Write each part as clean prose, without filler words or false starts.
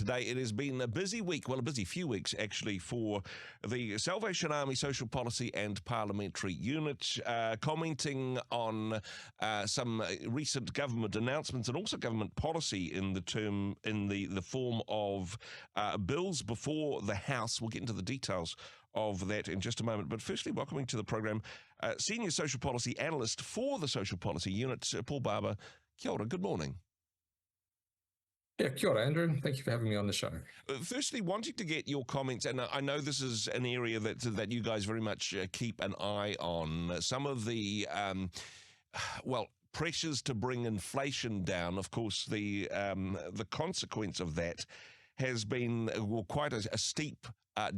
today. It has been a busy week, well, a busy few weeks actually, for the Salvation Army Social Policy and Parliamentary Unit, commenting on some recent government announcements and also government policy in the form of bills before the House. We'll get into the details of that in just a moment. But firstly, welcoming to the program, Senior Social Policy Analyst for the Social Policy Unit, Paul Barber. Kia ora, good morning. Yeah, kia ora, Andrew. Thank you for having me on the show. Firstly, wanting to get your comments, and I know this is an area that you guys very much keep an eye on. Some of the, pressures to bring inflation down. Of course, the consequence of that has been quite a steep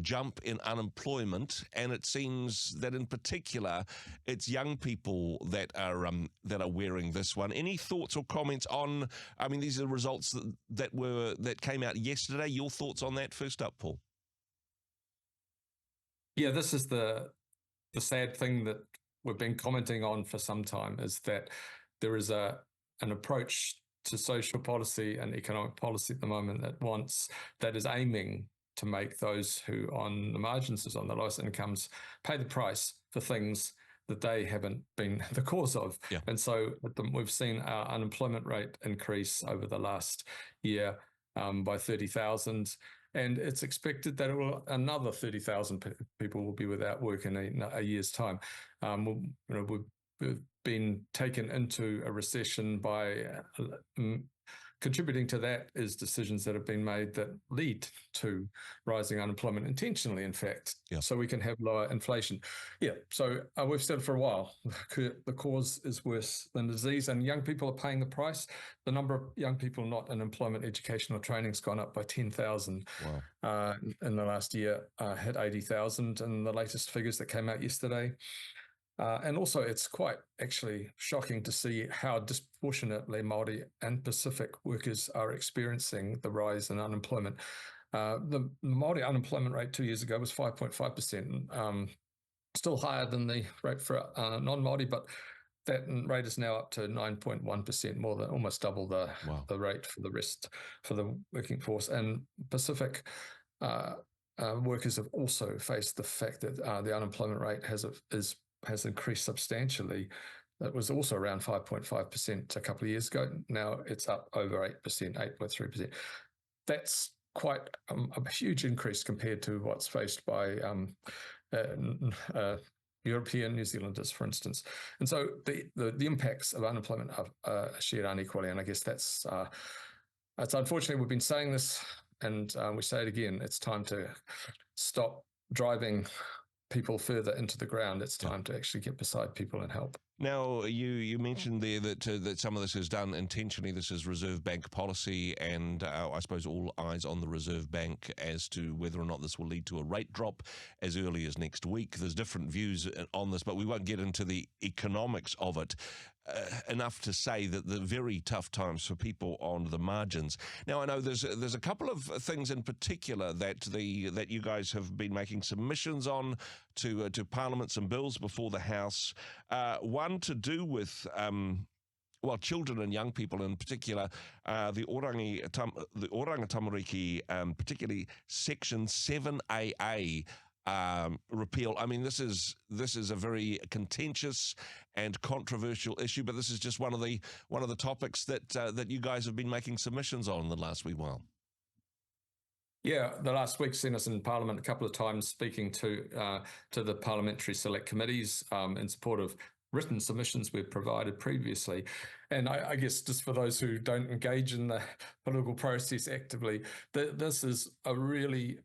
jump in unemployment, and it seems that in particular it's young people that are wearing this one. Any thoughts or comments on? I mean, these are results that came out yesterday. Your thoughts on that? First up, Paul. Yeah, this is the sad thing that we've been commenting on for some time, is that there is an approach to social policy and economic policy at the moment that is aiming to make those who on the margins, on the lowest incomes, pay the price for things that they haven't been the cause of. Yeah. And so we've seen our unemployment rate increase over the last year by 30,000, and it's expected that another 30,000 people will be without work in a year's time. We've been taken into a recession by contributing to that is decisions that have been made that lead to rising unemployment intentionally, in fact, so we can have lower inflation. Yeah, so we've said for a while, the cause is worse than the disease, and young people are paying the price. The number of young people not in employment, education or training has gone up by 10,000 in the last year, hit 80,000 in the latest figures that came out yesterday. And also, it's quite actually shocking to see how disproportionately Māori and Pacific workers are experiencing the rise in unemployment. The Māori unemployment rate 2 years ago was 5.5%, still higher than the rate for non-Māori, but that rate is now up to 9.1%, more than almost double the rate for the working force. And Pacific workers have also faced the fact that the unemployment rate has increased substantially. That was also around 5.5% a couple of years ago. Now it's up over 8%, 8.3%. That's quite a huge increase compared to what's faced by European New Zealanders, for instance. And so the impacts of unemployment are shared unequally. And I guess that's unfortunate. We've been saying this, and we say it again. It's time to stop driving people further into the ground. It's time to actually get beside people and help. Now, you mentioned there that some of this is done intentionally. This is Reserve Bank policy, and I suppose all eyes on the Reserve Bank as to whether or not this will lead to a rate drop as early as next week. There's different views on this, but we won't get into the economics of it. Enough to say that the very tough times for people on the margins. Now, I know there's a couple of things in particular that you guys have been making submissions on to Parliament, some bills before the House. One to do with children and young people in particular, the Oranga Tamariki, particularly Section 7AA. Repeal. I mean, this is a very contentious and controversial issue, but this is just one of the topics that you guys have been making submissions on in the last wee while. Yeah, the last week's seen us in Parliament a couple of times speaking to the Parliamentary Select Committees in support of written submissions we've provided previously. And I guess just for those who don't engage in the political process actively, this is a really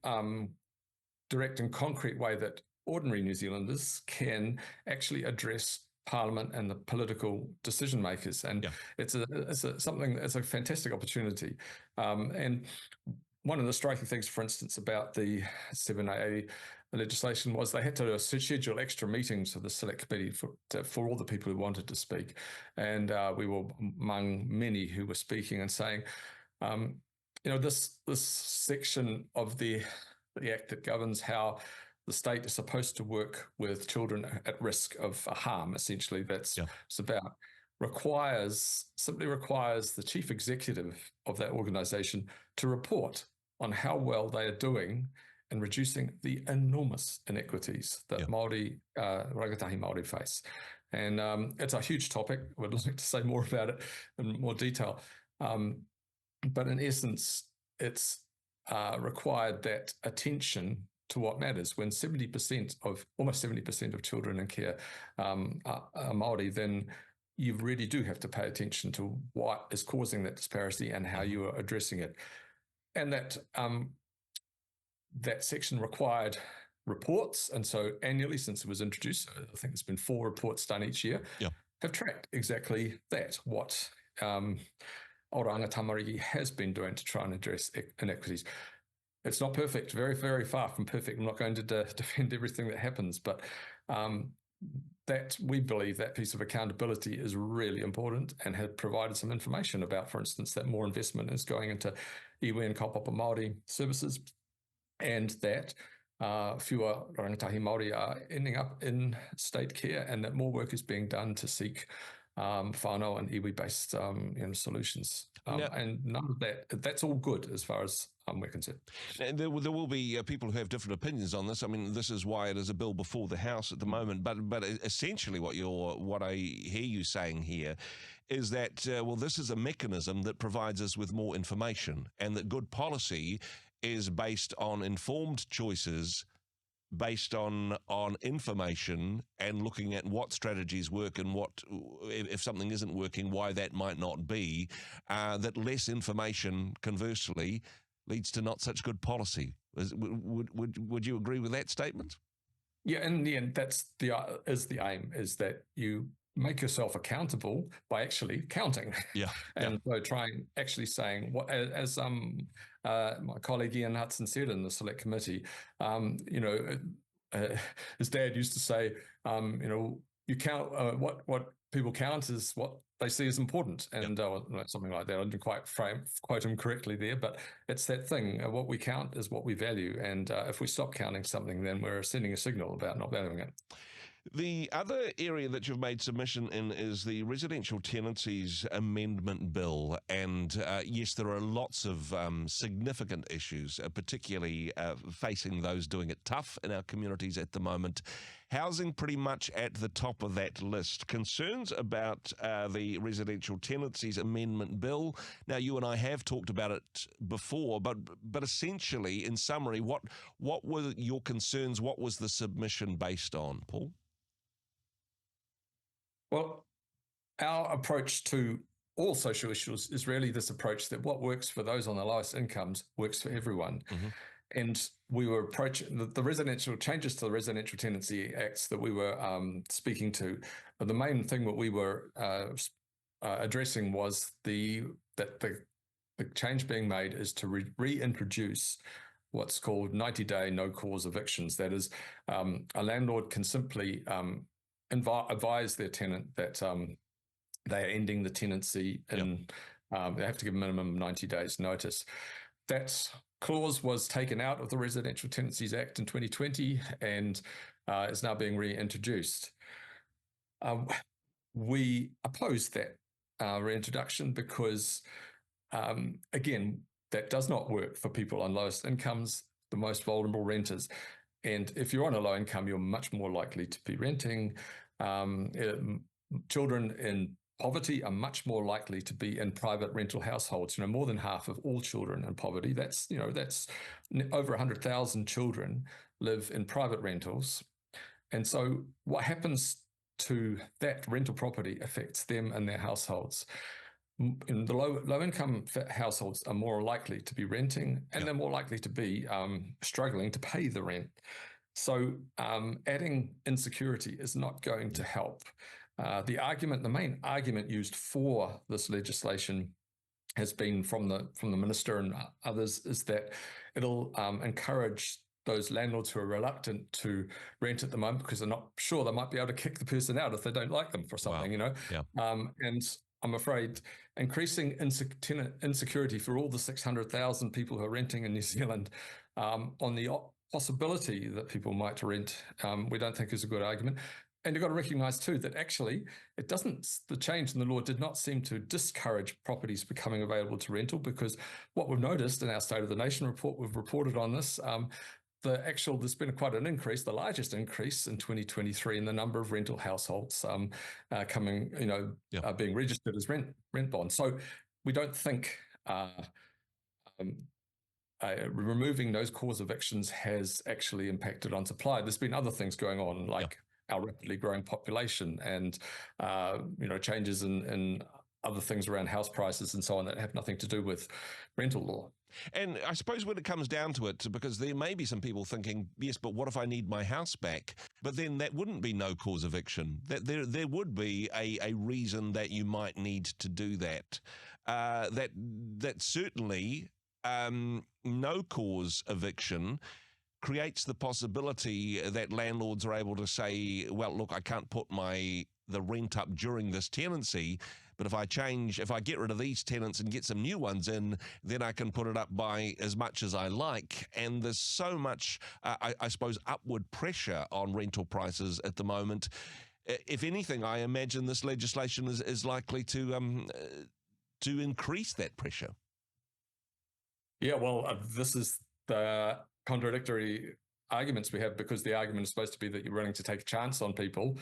direct and concrete way that ordinary New Zealanders can actually address Parliament and the political decision makers. And it's a fantastic opportunity. And one of the striking things, for instance, about the 7AA legislation was they had to schedule extra meetings for the Select Committee for all the people who wanted to speak. And we were among many who were speaking and saying, this section of the Act that governs how the state is supposed to work with children at risk of harm, essentially, it's about, simply requires the chief executive of that organisation to report on how well they are doing in reducing the enormous inequities that Māori, rangatahi Māori face. And it's a huge topic. I would like to say more about it in more detail. But in essence, it's required that attention to what matters. When almost 70% of children in care are Māori, then you really do have to pay attention to what is causing that disparity and how you are addressing it. And that section required reports. And so annually, since it was introduced, I think there's been 4 reports done each year, have tracked exactly that, what Aotearoa Tamariki has been doing to try and address inequities. It's not perfect, very, very far from perfect. I'm not going to defend everything that happens, but that we believe that piece of accountability is really important and have provided some information about, for instance, that more investment is going into iwi and kaupapa Māori services, and that fewer rangatahi Māori are ending up in state care, and that more work is being done to seek whānau and iwi-based solutions. And none of that's all good as far as we're concerned. And there will be people who have different opinions on this. I mean, this is why it is a bill before the House at the moment. But essentially what I hear you saying here is that, this is a mechanism that provides us with more information, and that good policy is based on informed choices, based on information, and looking at what strategies work and what, if something isn't working, why that might not be. That less information, conversely, leads to not such good policy. Would you agree with that statement? Yeah, in the end, that's the aim, is that you make yourself accountable by actually counting. And so trying actually saying what, as my colleague Ian Hudson said in the select committee, his dad used to say, you count what people count is what they see as important, and something like that. I didn't quite quote him correctly there, but it's that thing. What we count is what we value, and if we stop counting something, then we're sending a signal about not valuing it. The other area that you've made submission in is the Residential Tenancies Amendment Bill. And yes, there are lots of significant issues, particularly facing those doing it tough in our communities at the moment. Housing pretty much at the top of that list. Concerns about the Residential Tenancies Amendment Bill. Now, you and I have talked about it before, but essentially, in summary, what were your concerns? What was the submission based on, Paul? Well, our approach to all social issues is really this approach that what works for those on the lowest incomes works for everyone. And we were approaching the residential changes to the Residential Tenancy Acts that we were speaking to. The main thing that we were addressing was that the change being made is to reintroduce what's called 90-day no-cause evictions. That is, a landlord can simply advise their tenant that they are ending the tenancy, and they have to give a minimum of 90 days notice. That clause was taken out of the Residential Tenancies Act in 2020 and is now being reintroduced. We opposed that reintroduction because, again, that does not work for people on lowest incomes, the most vulnerable renters. And if you're on a low income, you're much more likely to be renting. Children in poverty are much more likely to be in private rental households. More than half of all children in poverty, that's over 100,000 children live in private rentals. And so what happens to that rental property affects them and their households. In the low income households are more likely to be renting, and they're more likely to be struggling to pay the rent. So adding insecurity is not going to help. The main argument used for this legislation has been from the minister and others, is that it'll encourage those landlords who are reluctant to rent at the moment because they're not sure they might be able to kick the person out if they don't like them for something, And I'm afraid increasing tenant insecurity for all the 600,000 people who are renting in New Zealand on the possibility that people might rent, we don't think is a good argument. And you've got to recognise too that actually the change in the law did not seem to discourage properties becoming available to rental, because what we've noticed in our State of the Nation report, we've reported on this, there's been quite an increase, the largest increase in 2023 in the number of rental households coming, being registered as rent bonds. So we don't think removing those cause evictions has actually impacted on supply. There's been other things going on, like our rapidly growing population and changes in other things around house prices and so on that have nothing to do with rental law. And I suppose when it comes down to it, because there may be some people thinking, yes, but what if I need my house back? But then that wouldn't be no cause eviction. That there would be a reason that you might need to do that. That certainly no cause eviction creates the possibility that landlords are able to say, well, look, I can't put the rent up during this tenancy, but if I get rid of these tenants and get some new ones in, then I can put it up by as much as I like. And there's so much, I suppose, upward pressure on rental prices at the moment. If anything, I imagine this legislation is likely to increase that pressure. Yeah, well, this is the contradictory arguments we have, because the argument is supposed to be that you're willing to take a chance on people,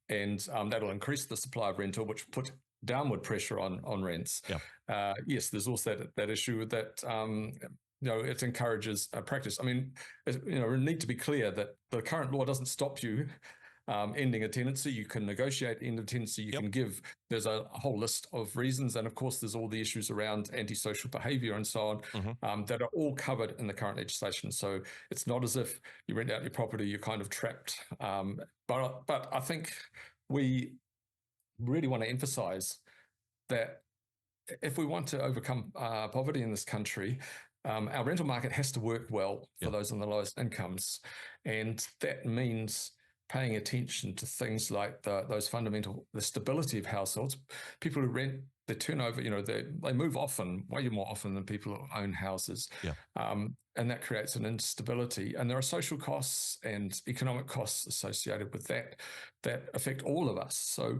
and that'll increase the supply of rental, which put downward pressure on rents. Yeah. Yes, there's also that issue that it encourages practice. I mean, we need to be clear that the current law doesn't stop you ending a tenancy. You can negotiate end of tenancy. You can give. There's a whole list of reasons, and of course, there's all the issues around antisocial behaviour and so on that are all covered in the current legislation. So it's not as if you rent out your property, you're kind of trapped. But I think we really want to emphasise that if we want to overcome poverty in this country, our rental market has to work well for those on the lowest incomes, and that means paying attention to things like those fundamental, the stability of households. People who rent, their turnover, they move often, way more often than people who own houses. And that creates an instability. And there are social costs and economic costs associated with that affect all of us. So,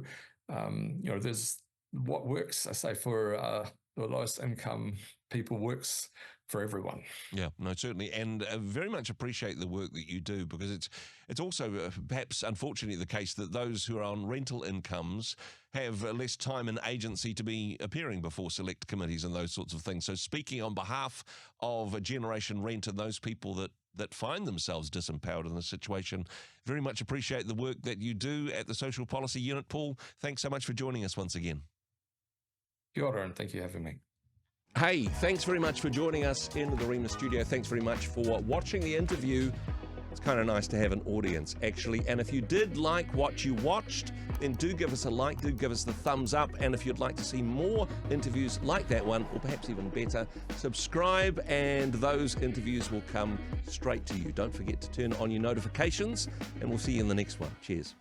there's what works, I say, for the lowest income people works for everyone. Yeah, no, certainly. And very much appreciate the work that you do, because it's also perhaps unfortunately the case that those who are on rental incomes have less time and agency to be appearing before select committees and those sorts of things. So speaking on behalf of Generation Rent and those people that find themselves disempowered in this situation, very much appreciate the work that you do at the Social Policy Unit. Paul, thanks so much for joining us once again. Kia ora, and thank you for having me. Hey, thanks very much for joining us in the Rhema studio. Thanks very much for watching the interview. It's kind of nice to have an audience, actually. And if you did like what you watched, then do give us a like, do give us the thumbs up. And if you'd like to see more interviews like that one, or perhaps even better, subscribe and those interviews will come straight to you. Don't forget to turn on your notifications, and we'll see you in the next one. Cheers.